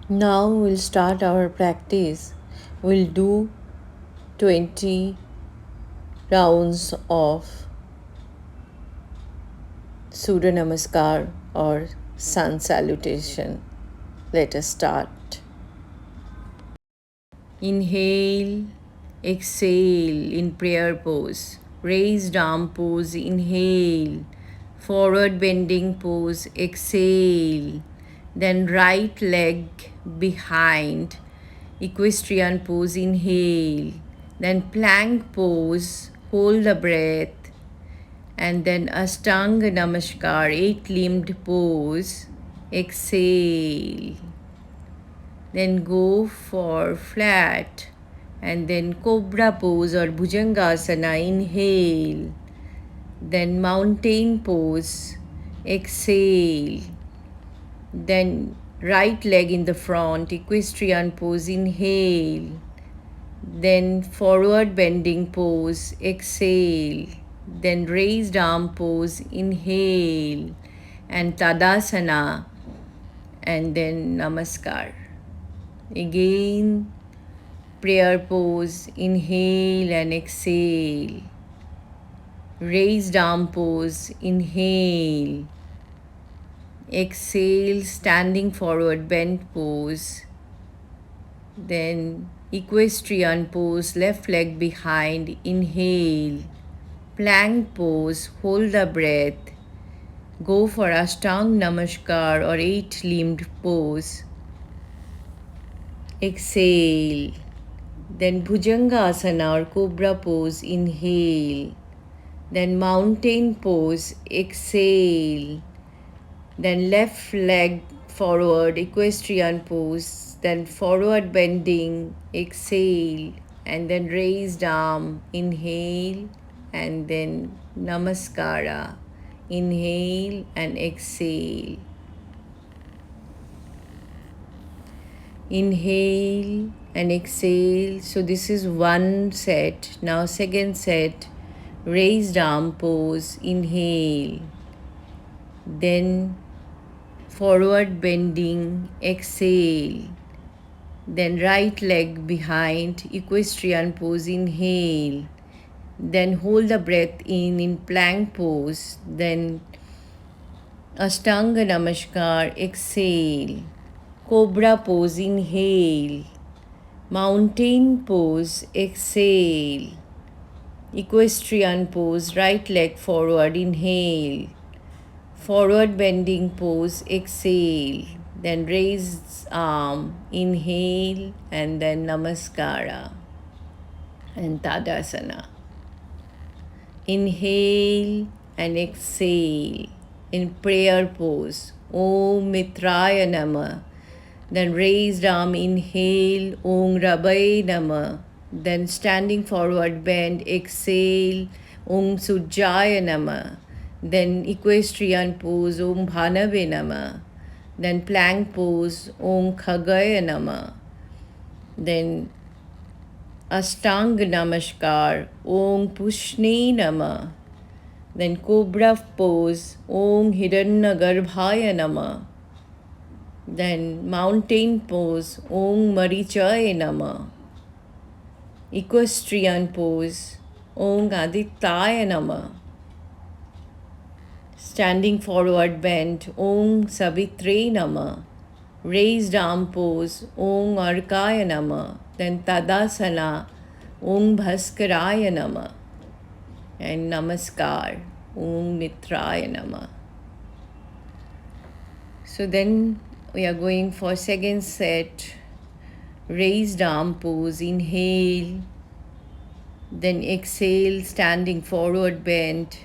Now we'll start our practice. We'll do 20 rounds of Surya Namaskar or Sun Salutation. Let us start. Inhale, exhale in prayer pose. Raised arm pose, inhale. Forward bending pose, exhale. Then right leg behind. Equestrian pose, inhale. Then plank pose, hold the breath. And then Ashtanga Namaskar, 8-limbed pose, exhale. Then go for flat and then cobra pose or bhujangasana, inhale. Then mountain pose, exhale. Then right leg in the front, equestrian pose, inhale. Then forward bending pose, exhale. Then raised arm pose, inhale. And Tadasana, and then Namaskar. Again, prayer pose, inhale and exhale. Raised arm pose, inhale. Exhale, standing forward bent pose. Then equestrian pose, left leg behind, inhale. Plank pose, hold the breath. Go for Ashtanga Namaskar or 8-limbed pose. Exhale. Then Bhujangasana or Cobra pose, inhale. Then mountain pose, exhale. Then left leg forward, equestrian pose. Then forward bending, exhale. And then raised arm, inhale. And then Namaskara, inhale and exhale. Inhale and exhale. So this is one set. Now second set, raised arm pose, inhale. Then forward bending, exhale. Then right leg behind, equestrian pose, inhale. Then hold the breath in plank pose. Then Ashtanga Namaskar, exhale. Cobra pose, inhale. Mountain pose, exhale. Equestrian pose, right leg forward, inhale. Forward bending pose, exhale. Then raise arm, inhale, and then Namaskara and Tadasana. Inhale and exhale in prayer pose. Om Mitraya Nama. Then raised arm, inhale, Om Rabai Nama. Then standing forward bend, exhale, Om Sujaya Nama. Then equestrian pose, Om Bhanave Nama. Then plank pose, Om Khagaya Nama. Then Ashtang Namaskar, Om Pushni Nama. Then Cobra pose, Om Hiranna Garbhaya Nama. Then mountain pose, Om Marichaya Nama. Equestrian pose, Om Adityaya Nama. Standing forward bent, Om Savitre Nama. Raised arm pose, Om Arkaya Nama. Then Tadasana, Om Bhaskaraya Nama. And Namaskar, Om Mitraya Nama. So then we are going for second set. Raised arm pose, inhale. Then exhale, standing forward bent.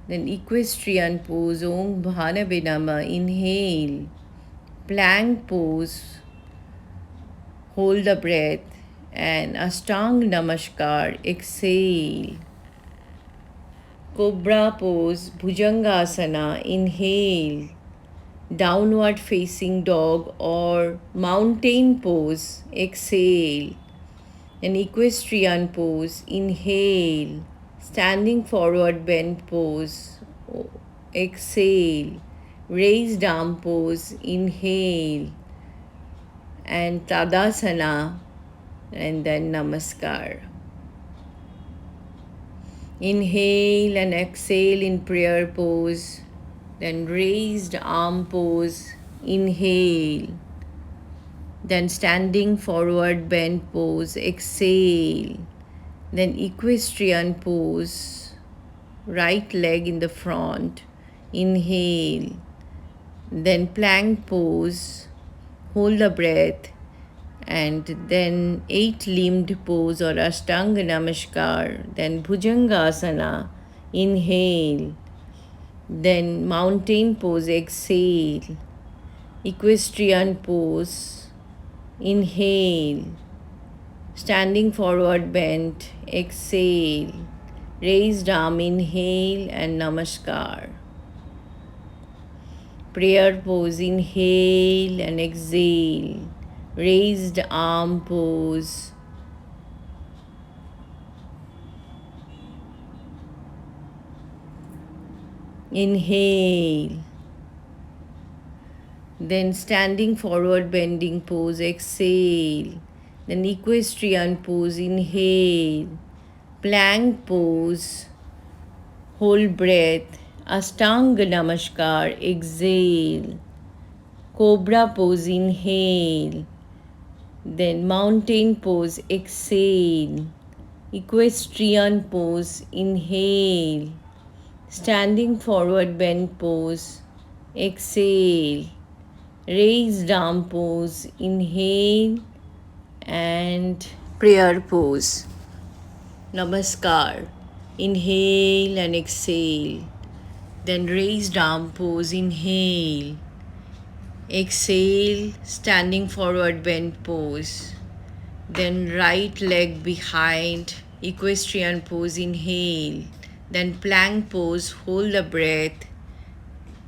Then equestrian pose, Om Bhanabe Nama, inhale. Plank pose, hold the breath. And Ashtang Namaskar, exhale. Cobra pose, Bhujangasana, inhale. Downward facing dog or mountain pose, exhale. An equestrian pose, inhale. Standing forward bent pose, exhale. Raised arm pose, inhale. and Tadasana, and then Namaskar. Inhale and exhale in prayer pose, then raised arm pose. Inhale, then standing forward bend pose. Exhale, then equestrian pose, right leg in the front. Inhale, then plank pose, hold the breath, and then 8-limbed pose or Ashtanga Namaskar, then Bhujangasana. Inhale, then mountain pose. Exhale, equestrian pose. Inhale, standing forward bend. Exhale, raised arm. Inhale and Namaskar. Prayer pose. Inhale and exhale, raised arm pose. Inhale, then standing forward bending pose. Exhale, then equestrian pose. Inhale, plank pose, hold breath, Ashtanga Namaskar. Exhale, cobra pose. Inhale, then mountain pose. Exhale, equestrian pose. Inhale, standing forward bend pose. Exhale, raised arm pose. Inhale and prayer pose. Namaskar. Inhale and exhale, then raised arm pose. Inhale, exhale, standing forward bend pose, then right leg behind, equestrian pose. Inhale, then plank pose, hold the breath,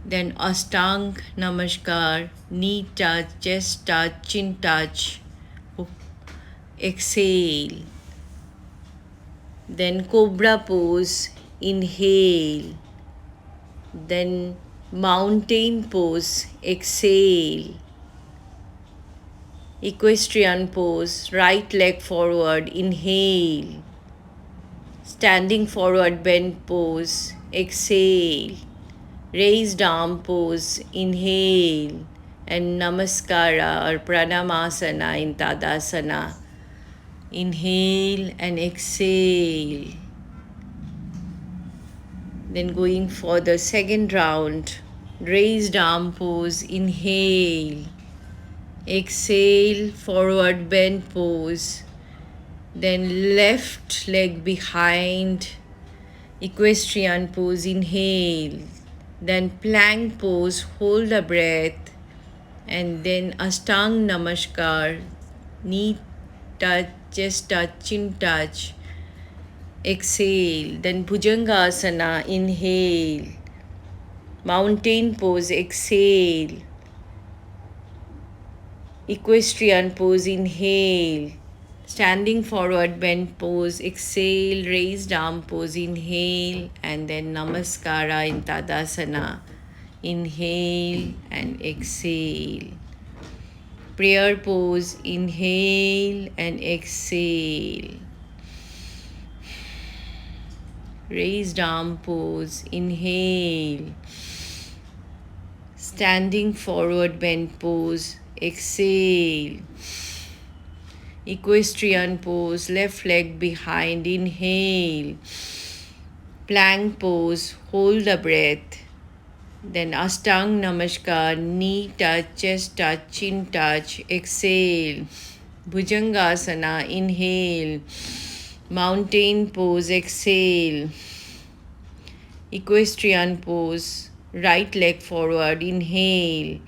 then Ashtanga Namaskar, knee touch, chest touch, chin touch. Exhale, then cobra pose. Inhale, then mountain pose. Exhale, equestrian pose, right leg forward. Inhale, standing forward bend pose. Exhale, raised arm pose. Inhale and Namaskara or Pranamasana in Tadasana. Inhale and exhale. Then going for the second round, raised arm pose. Inhale, exhale, forward bend pose, then left leg behind, equestrian pose. Inhale, then plank pose, hold the breath, and then Ashtanga Namaskar, knee touch, chest touch, chin touch. Exhale, then Bhujangasana. Inhale, mountain pose. Exhale, equestrian pose. Inhale, standing forward bend pose. Exhale, raised arm pose. Inhale and then Namaskara in Tadasana. Inhale and exhale. Prayer pose. Inhale and exhale. Raised arm pose. Inhale, standing forward bend pose. Exhale, equestrian pose, left leg behind. Inhale, plank pose, hold the breath, then Ashtanga Namaskar, knee touch, chest touch, chin touch. Exhale, Bhujangasana. Inhale, mountain pose. Exhale, equestrian pose, right leg forward. Inhale,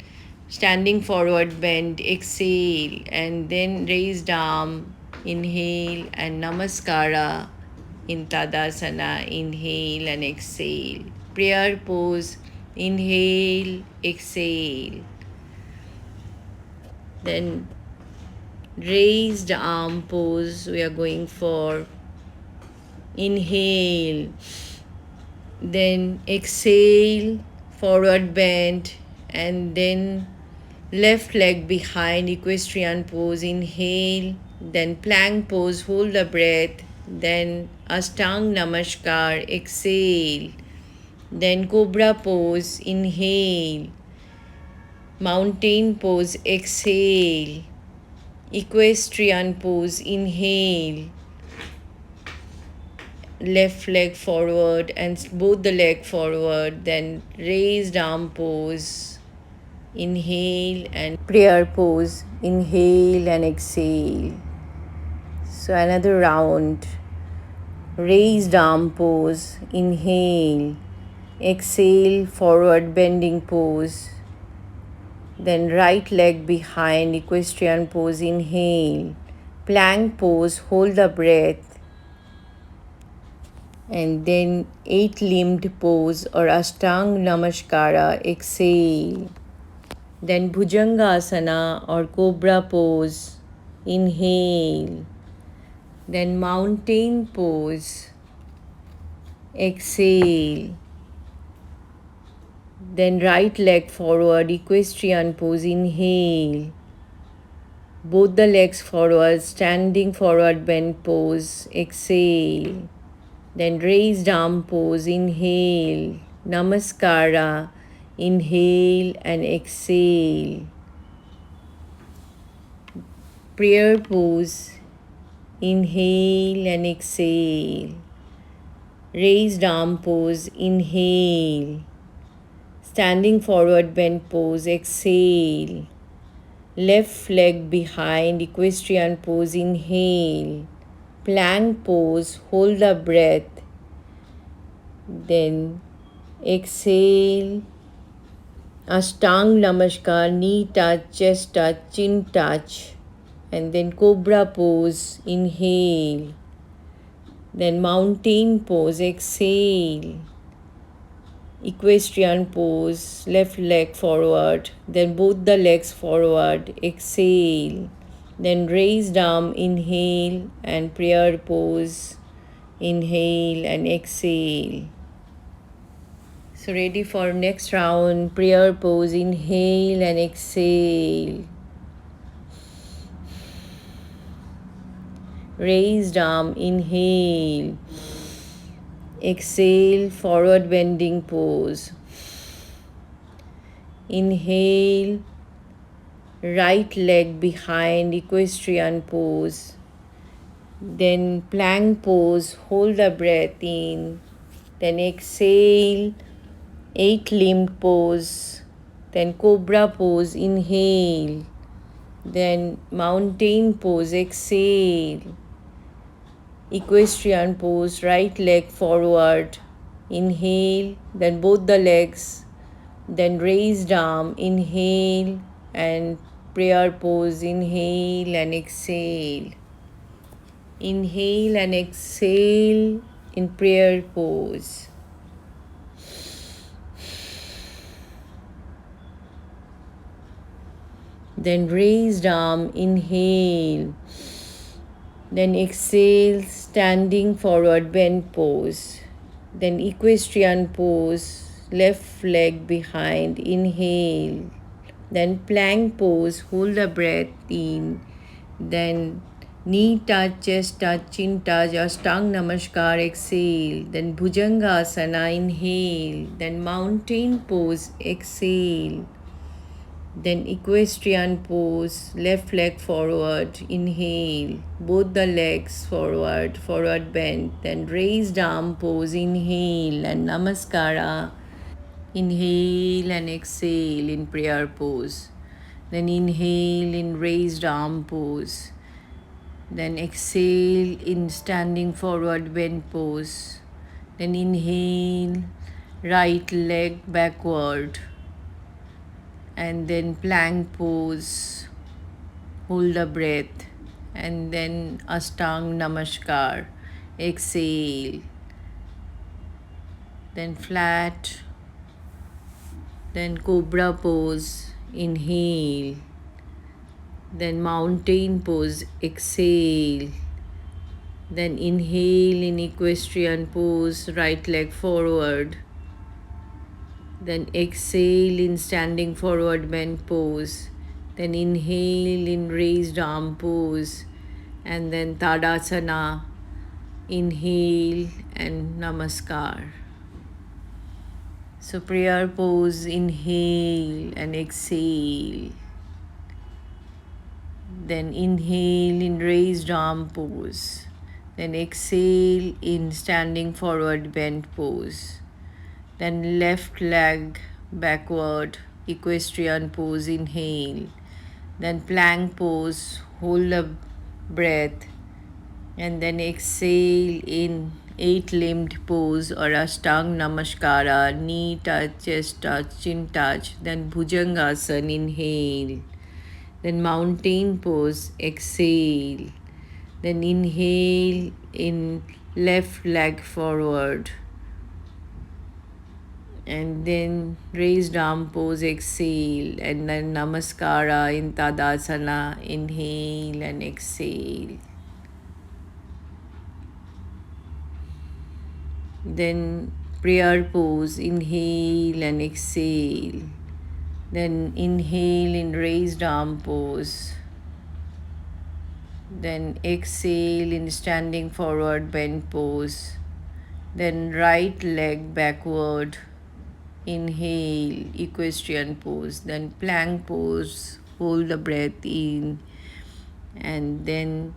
standing forward bend. Exhale and then raised arm. Inhale and Namaskara in Tadasana. Inhale and exhale. Prayer pose. Inhale, exhale. Then raised arm pose we are going for. Inhale, then exhale, forward bend, and then left leg behind, equestrian pose, inhale, then plank pose, hold the breath, then Ashtang Namaskar, exhale, then cobra pose, inhale, mountain pose, exhale, equestrian pose, inhale, left leg forward and both the leg forward, then raised arm pose, inhale, and prayer pose, inhale and exhale. So another round, raised arm pose, inhale, exhale, forward bending pose, then right leg behind, equestrian pose, inhale, plank pose, hold the breath, and then 8-limbed pose or Ashtang Namaskara, exhale. Then Bhujangasana or Cobra pose, inhale. Then mountain pose, exhale. Then right leg forward, equestrian pose, inhale. Both the legs forward, standing forward bend pose, exhale. Then raised arm pose, inhale, namaskara, inhale and exhale. Prayer pose, inhale and exhale. Raised arm pose, inhale. Standing forward bend pose, exhale. Left leg behind, equestrian pose, inhale. Plank pose, hold the breath. Then exhale, Ashtang Namaskar, knee touch, chest touch, chin touch, and then cobra pose, inhale. Then mountain pose, exhale. Equestrian pose, left leg forward, then both the legs forward, exhale. Then raised arm, inhale, and prayer pose, inhale and exhale. So ready for next round, prayer pose, inhale and exhale. Raised arm, inhale. Exhale, forward bending pose. Inhale, right leg behind, equestrian pose. Then plank pose, hold the breath in. Then exhale, 8-limbed pose. Then cobra pose, inhale. Then mountain pose, exhale. Equestrian pose, right leg forward, inhale, then both the legs, then raised arm, inhale, and prayer pose, inhale and exhale. Inhale and exhale in prayer pose. Then raised arm, inhale. Then exhale, standing forward bend pose. Then equestrian pose, left leg behind, inhale. Then plank pose, hold the breath in. Then knee touch, chest touch, chin touch, Ashtang Namaskar, exhale. Then Bhujangasana, inhale. Then mountain pose, exhale. Then equestrian pose, left leg forward, inhale, both the legs forward, forward bend, then raised arm pose, inhale and namaskara, inhale and exhale in prayer pose, then inhale in raised arm pose, then exhale in standing forward bend pose, then inhale, right leg backward, and then plank pose, hold the breath, and then Ashtang Namaskar, exhale, then flat, then cobra pose, inhale, then mountain pose, exhale, then inhale in equestrian pose, right leg forward, then exhale in standing forward bend pose, then inhale in raised arm pose, and then Tadasana, inhale and Namaskar. So prayer pose, inhale and exhale. Then inhale in raised arm pose. Then exhale in standing forward bent pose. Then left leg backward, equestrian pose, inhale. Then plank pose, hold the breath. And then exhale in eight-limbed pose or Ashtang Namaskara, knee touch, chest touch, chin touch. Then Bhujangasana, inhale. Then mountain pose, exhale. Then inhale in left leg forward. And then raised arm pose, exhale. And then Namaskara in Tadasana, inhale and exhale. Then prayer pose, inhale and exhale. Then inhale in raised arm pose. Then exhale in standing forward bent pose. Then right leg backward. Inhale, equestrian pose. Then plank pose, hold the breath in. And then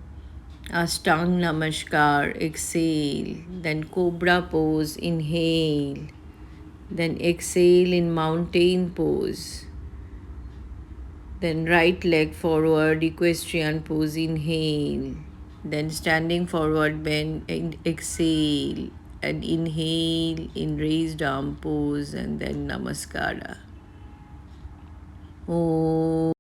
Ashtang Namaskar, exhale. Then cobra pose, inhale. Then exhale in mountain pose. Then right leg forward, equestrian pose, inhale. Then standing forward bend, and exhale. And inhale in raised arm pose, and then Namaskara. Om.